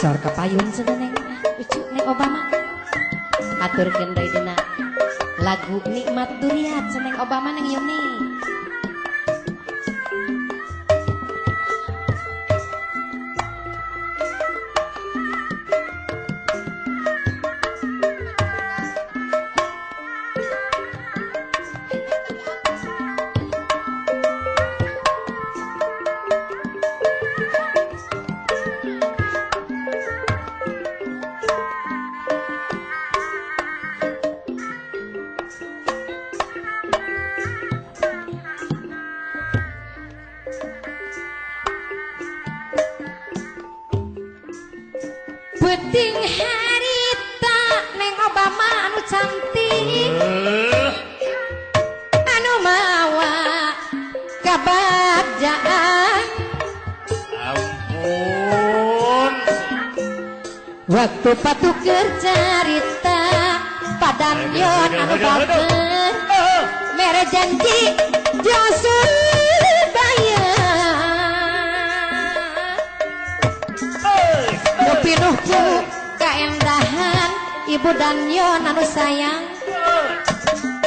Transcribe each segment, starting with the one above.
Sor kepayun seneng ucu neng Obama aturkeun deui dina lagu Nikmat Duriat seneng Obama neng Yuni. Beting harita neng Obama anu cantik anu mawa kabagjaan ampun waktu patuker carita padan yon anu bager mere janji Josun pinuhku kaendahan ibu dan yon anu sayang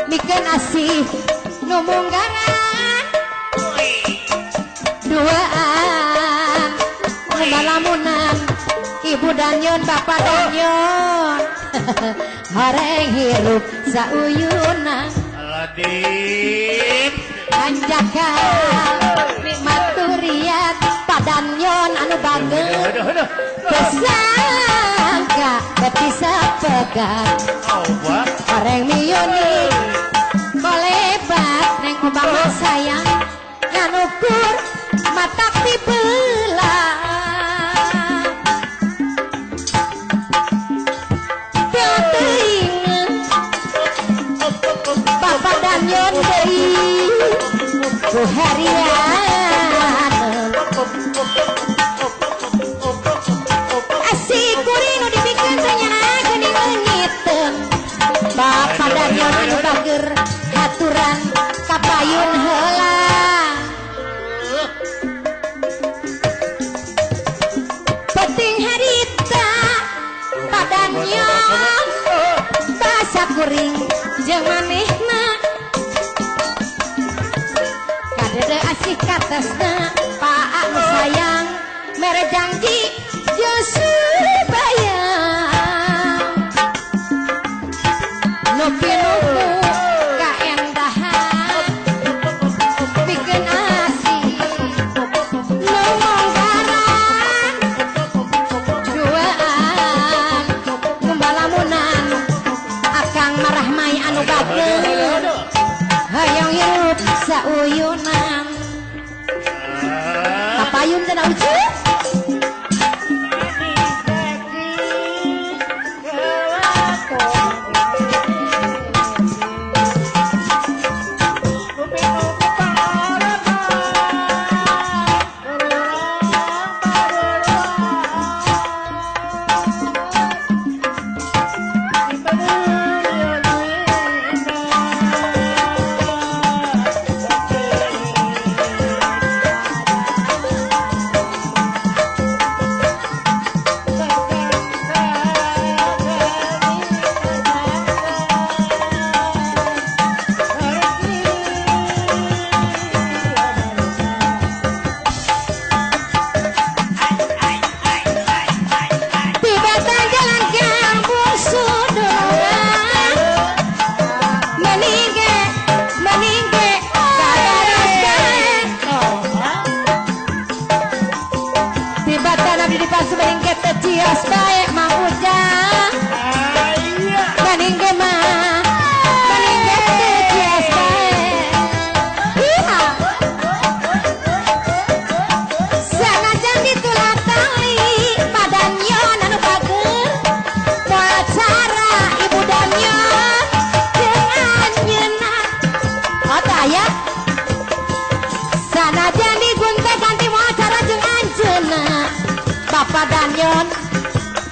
mikeun asih nu munggaran duaan nu balamunan ibu dan yon bapak dan yon horeng hirup sauyuna Aladin anjakan nikmat duriat padan yon anu bager kesangka bisa pegang orang miyuni kolebat neng Obama sayang nganukur mata dibelah teuing bapak dan yon deui ku harian bapak dan yon anu bager haturan kapayun heula penting harita padan yon basa kuring jeung manehna kadede asih katesna Pak anu sayang mere janji Josu pinuhku kaendahan bikin asih nu monggaran duaan kumbalamunan akang marah mai anu bager hayang hirup sauyunan kapayun teh ucu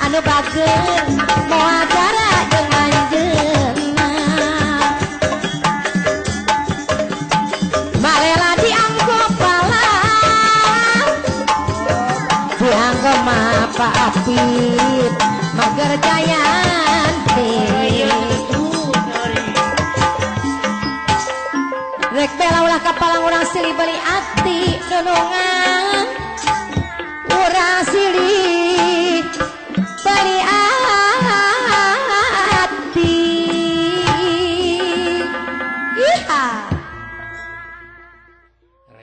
anu bager mau acara dengan jeuna malela dianggo pala dianggo map Bapak Apit Mager Jayanti rek bela ulah kapalang urang silih beli ati nunungan